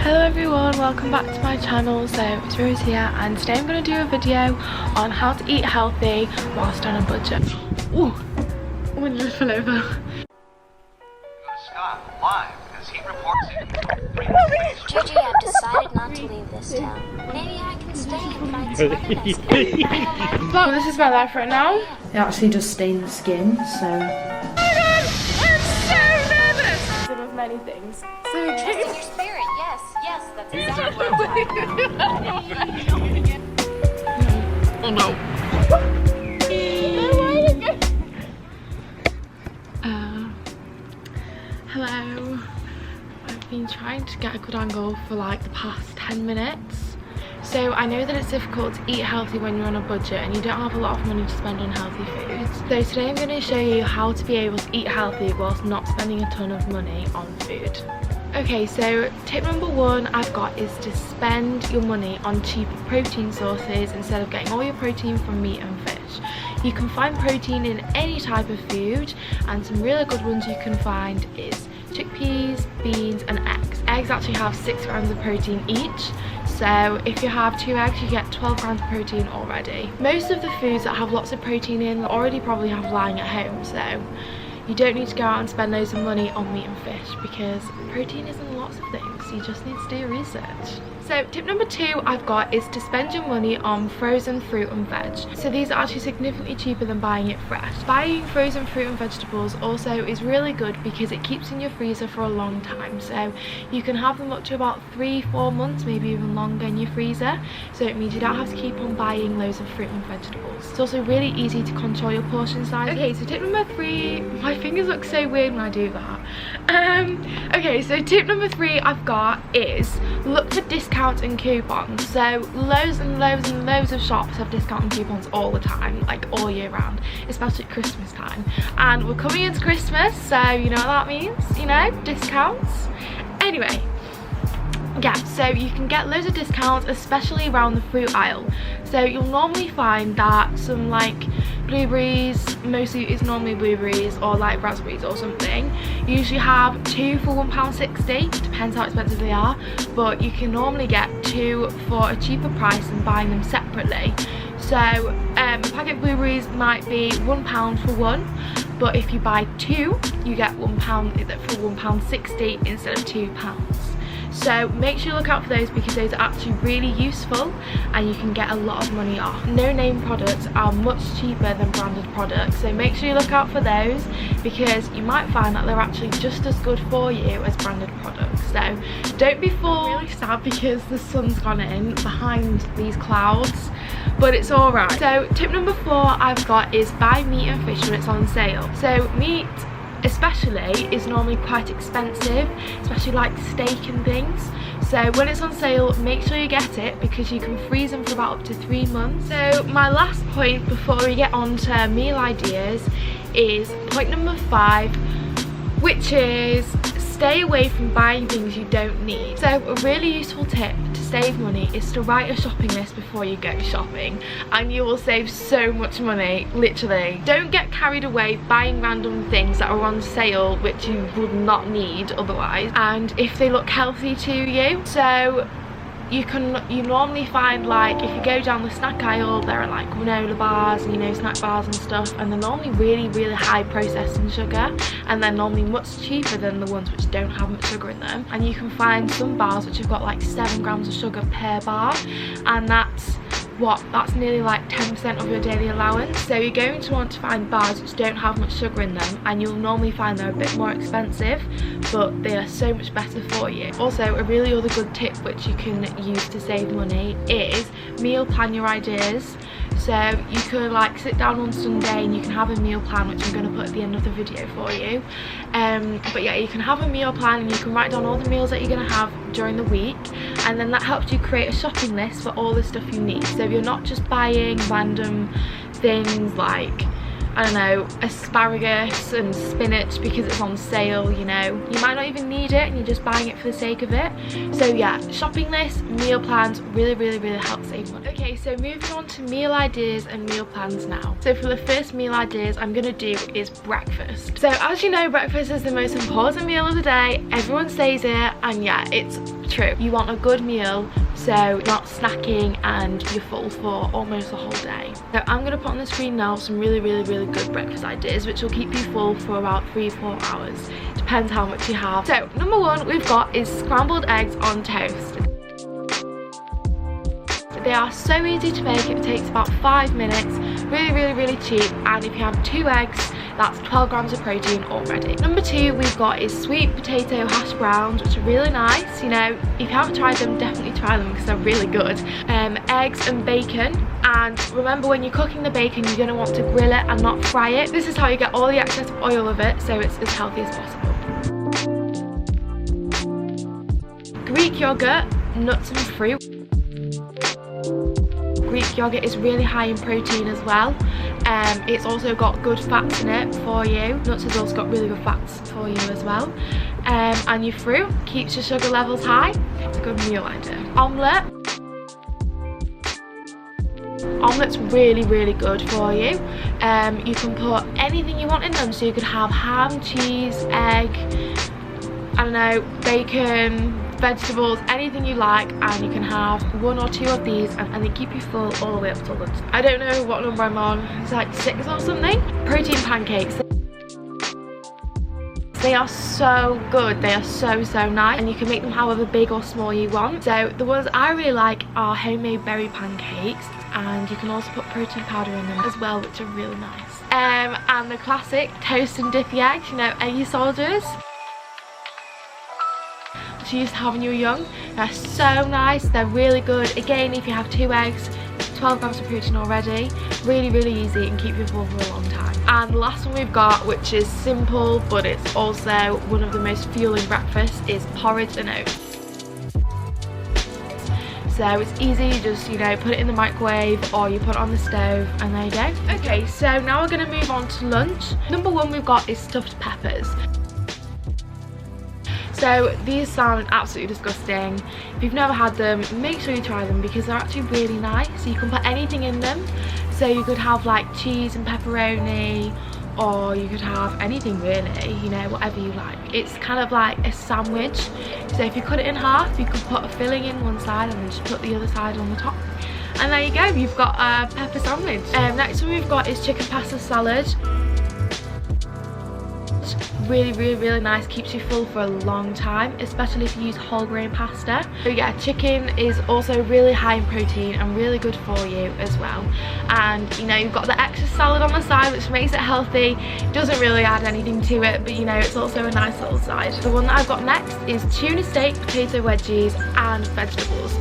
Hello everyone, welcome back to my channel. So it's Rose here, and today I'm going to do a video on how to eat healthy whilst on a budget. Ooh, I'm going to just fall over. Go to Scott live as he reports it. Gigi, I've decided not to leave this town. Maybe I can stay and find some other nice guy. Well, this is my life right now. It actually does stain the skin, so... I'm so nervous! Some of many things. So Trust in your spirit, yes, that's exactly what I'm oh no. Hello. I've been trying to get a good angle for like the past 10 minutes. So I know that it's difficult to eat healthy when you're on a budget and you don't have a lot of money to spend on healthy foods. So today I'm going to show you how to be able to eat healthy whilst not spending a ton of money on food. Okay, so tip number one I've got is to spend your money on cheaper protein sources instead of getting all your protein from meat and fish. You can find protein in any type of food, and some really good ones you can find is chickpeas, beans and eggs. Eggs actually have 6 grams of protein each, so if you have 2 eggs you get 12 grams of protein already. Most of the foods that have lots of protein in already probably have lying at home, so you don't need to go out and spend loads of money on meat and fish because protein is in lots of things. You just need to do your research. So tip number 2 I've got is to spend your money on frozen fruit and veg. So these are actually significantly cheaper than buying it fresh. Buying frozen fruit and vegetables also is really good because it keeps in your freezer for a long time. So you can have them up to about 3-4 months, maybe even longer in your freezer. So it means you don't have to keep on buying loads of fruit and vegetables. It's also really easy to control your portion size. Okay, so tip number 3, my fingers look so weird when I do that. Okay, so tip number 3 I've got is look for discounts and coupons. So loads and loads and loads of shops have discount and coupons all the time, like all year round, especially at Christmas time. And we're coming into Christmas, so you know what that means, you know, discounts. Anyway, yeah, so you can get loads of discounts, especially around the fruit aisle. So you'll normally find that some like blueberries, mostly it's normally blueberries or like raspberries or something, usually have 2 for £1.60, depends how expensive they are, but you can normally get 2 for a cheaper price than buying them separately. So a packet of blueberries might be £1 for 1, but if you buy 2 you get £1 for £1.60 instead of £2. So make sure you look out for those because those are actually really useful and you can get a lot of money off. No name products are much cheaper than branded products, so make sure you look out for those because you might find that they're actually just as good for you as branded products. So don't be fooled. I'm really sad because the sun's gone in behind these clouds, but it's alright. So tip number 4 I've got is buy meat and fish when it's on sale. So meat especially is normally quite expensive, especially like steak and things. So when it's on sale, make sure you get it because you can freeze them for about up to 3 months. So my last point before we get on to meal ideas is point number 5, which is stay away from buying things you don't need. So a really useful tip to save money is to write a shopping list before you go shopping, and you will save so much money, literally. Don't get carried away buying random things that are on sale which you would not need otherwise, and if they look healthy to you. So you normally find, like, if you go down the snack aisle, there are like granola bars and, you know, snack bars and stuff, and they're normally really high processed in sugar, and they're normally much cheaper than the ones which don't have much sugar in them. And you can find some bars which have got like 7 grams of sugar per bar, and that's nearly like 10% of your daily allowance. So you're going to want to find bars which don't have much sugar in them, and you'll normally find they're a bit more expensive, but they are so much better for you. Also, a really other good tip which you can use to save money is meal plan your ideas. So you could like sit down on Sunday and you can have a meal plan, which I'm going to put at the end of the video for you. But yeah, you can have a meal plan and you can write down all the meals that you're going to have during the week, and then that helps you create a shopping list for all the stuff you need. So you're not just buying random things like, I don't know, asparagus and spinach because it's on sale, you know. You might not even need it and you're just buying it for the sake of it. So yeah, shopping lists, meal plans really help save money. Okay, so moving on to meal ideas and meal plans now. So for the first meal ideas I'm gonna do is breakfast. So as you know, breakfast is the most important meal of the day. Everyone says it, and yeah, it's true. You want a good meal, so you're not snacking and you're full for almost the whole day. So I'm going to put on the screen now some really good breakfast ideas, which will keep you full for about 3-4 hours. Depends how much you have. So number one we've got is scrambled eggs on toast. They are so easy to make, it takes about 5 minutes, really cheap, and if you have 2 eggs, that's 12 grams of protein already. Number two we've got is sweet potato hash browns, which are really nice. You know, if you haven't tried them, definitely try them because they're really good. Eggs and bacon, and remember when you're cooking the bacon, you're going to want to grill it and not fry it. This is how you get all the excess oil of it, so it's as healthy as possible. Greek yogurt, nuts and fruit. Greek yogurt is really high in protein as well. It's also got good fats in it for you. Nuts has also got really good fats for you as well. And your fruit keeps your sugar levels high. It's a good meal idea. Omelette. Omelet's really good for you. You can put anything you want in them, so you could have ham, cheese, egg, I don't know, bacon, vegetables, anything you like, and you can have 1 or 2 of these and they keep you full all the way up till lunch. I don't know what number I'm on, it's like 6 or something. Protein pancakes. They are so good, they are so nice, and you can make them however big or small you want. So the ones I really like are homemade berry pancakes, and you can also put protein powder in them as well, which are really nice. And the classic toast and dippy eggs, you know, eggy soldiers. You used to have when you were young. They're so nice, they're really good. Again, if you have 2 eggs, 12 grams of protein already. Really easy and keep you full for a long time. And the last one we've got, which is simple but it's also one of the most fueling breakfasts, is porridge and oats. So it's easy, you just, you know, put it in the microwave or you put it on the stove and there you go. Okay, so now we're going to move on to lunch. Number one we've got is stuffed peppers. So these sound absolutely disgusting. If you've never had them, make sure you try them because they're actually really nice. So you can put anything in them. So you could have like cheese and pepperoni, or you could have anything really, you know, whatever you like. It's kind of like a sandwich. So if you cut it in half, you could put a filling in one side and then just put the other side on the top. And there you go, you've got a pepper sandwich. Next one we've got is chicken pasta salad. Really nice, keeps you full for a long time, especially if you use whole grain pasta. So yeah, chicken is also really high in protein and really good for you as well. And you know, you've got the extra salad on the side, which makes it healthy. Doesn't really add anything to it, but you know, it's also a nice little side. The one that I've got next is tuna steak, potato wedgies and vegetables.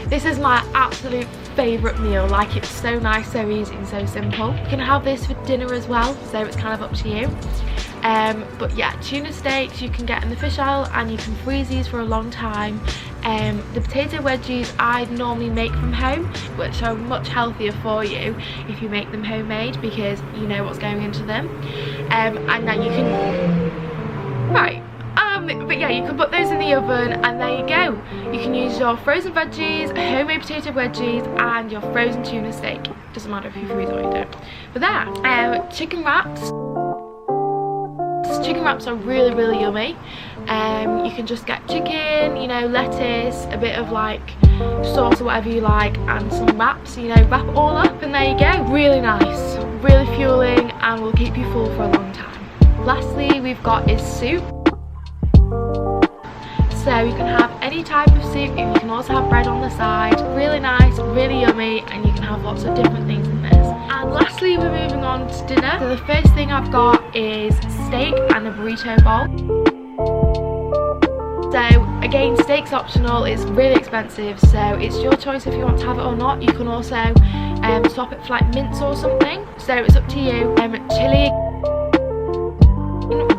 This is my absolute favourite meal. Like, it's so nice, so easy and so simple. You can have this for dinner as well, so it's kind of up to you. But yeah, tuna steaks you can get in the fish aisle and you can freeze these for a long time. The potato wedgies I normally make from home, which are much healthier for you if you make them homemade because you know what's going into them. And then you can... Right. But yeah, you can put those in the oven and there you go. You can use your frozen veggies, homemade potato wedgies and your frozen tuna steak. Doesn't matter if you freeze or you don't. But there, chicken wraps. Chicken wraps are really yummy. You can just get chicken, you know, lettuce, a bit of like sauce or whatever you like and some wraps, you know, wrap it all up and there you go. Really nice, really fueling and will keep you full for a long time. Lastly, we've got is soup. So you can have any type of soup and you can also have bread on the side. Really nice, really yummy, and you can have lots of different things in this. And lastly, we're moving on to dinner. So the first thing I've got is steak and a burrito bowl. So again, steak's optional, it's really expensive, so it's your choice if you want to have it or not. You can also swap it for like mince or something, so it's up to you. Chili,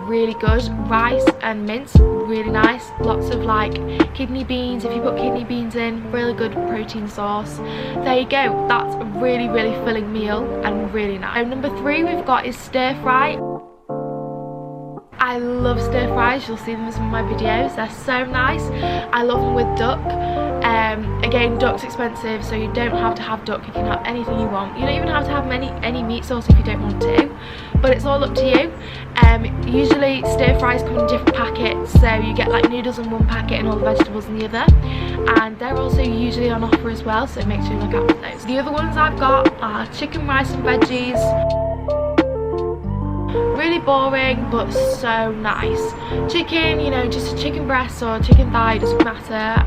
really good. Rice and mince, really nice. Lots of like kidney beans, if you put kidney beans in, really good protein source. There you go, that's a really filling meal and really nice. And number three we've got is stir fry. I love stir fries, you'll see them in some of my videos, they're so nice. I love them with duck. Again, duck's expensive, so you don't have to have duck. You can have anything you want. You don't even have to have any meat sauce if you don't want to, but it's all up to you. Usually stir fries come in different packets, so you get like noodles in one packet and all the vegetables in the other, and they're also usually on offer as well, so make sure you look out for those. The other ones I've got are chicken, rice and veggies. Really boring but so nice. Chicken, you know, just a chicken breast or chicken thigh, doesn't matter.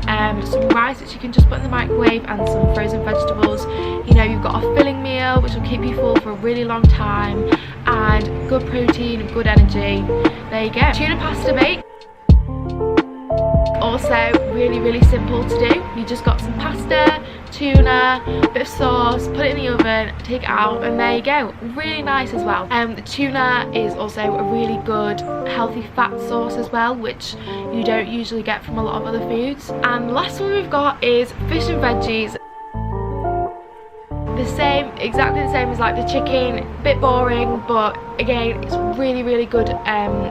Some rice which you can just put in the microwave, and some frozen vegetables. You know, you've got a filling meal which will keep you full for a really long time, and good protein, good energy. There you go. Tuna pasta bake. Also really simple to do. You just got some pasta, tuna, bit of sauce, put it in the oven, take it out, and there you go. Really nice as well. The tuna is also a really good healthy fat source as well, which you don't usually get from a lot of other foods. And the last one we've got is fish and veggies. Exactly the same as like the chicken, bit boring, but again it's really good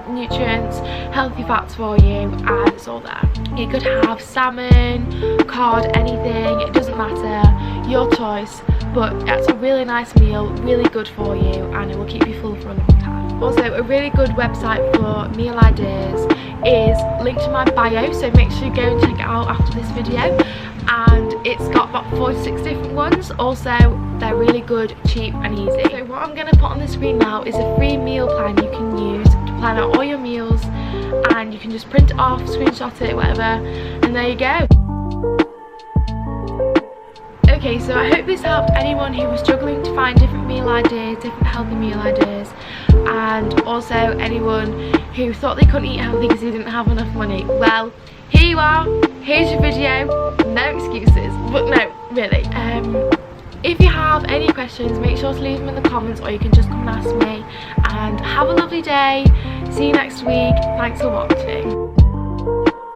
nutrients, healthy fats for you, and it's all there. You could have salmon, cod, anything, it doesn't matter, your choice, but it's a really nice meal, really good for you, and it will keep you full for a long time. Also, a really good website for meal ideas is linked to my bio, so make sure you go and check it out after this video. And it's got about 46 different ones. Also, they're really good, cheap and easy. So what I'm going to put on the screen now is a free meal plan you can use to plan out all your meals, and you can just print it off, screenshot it, whatever, and there you go. Okay, so I hope this helped anyone who was struggling to find different meal ideas, different healthy meal ideas, and also anyone who thought they couldn't eat healthy because they didn't have enough money. Well, here you are, here's your video, no excuses, but no, really. If you have any questions, make sure to leave them in the comments, or you can just come and ask me, and have a lovely day. See you next week. Thanks for watching.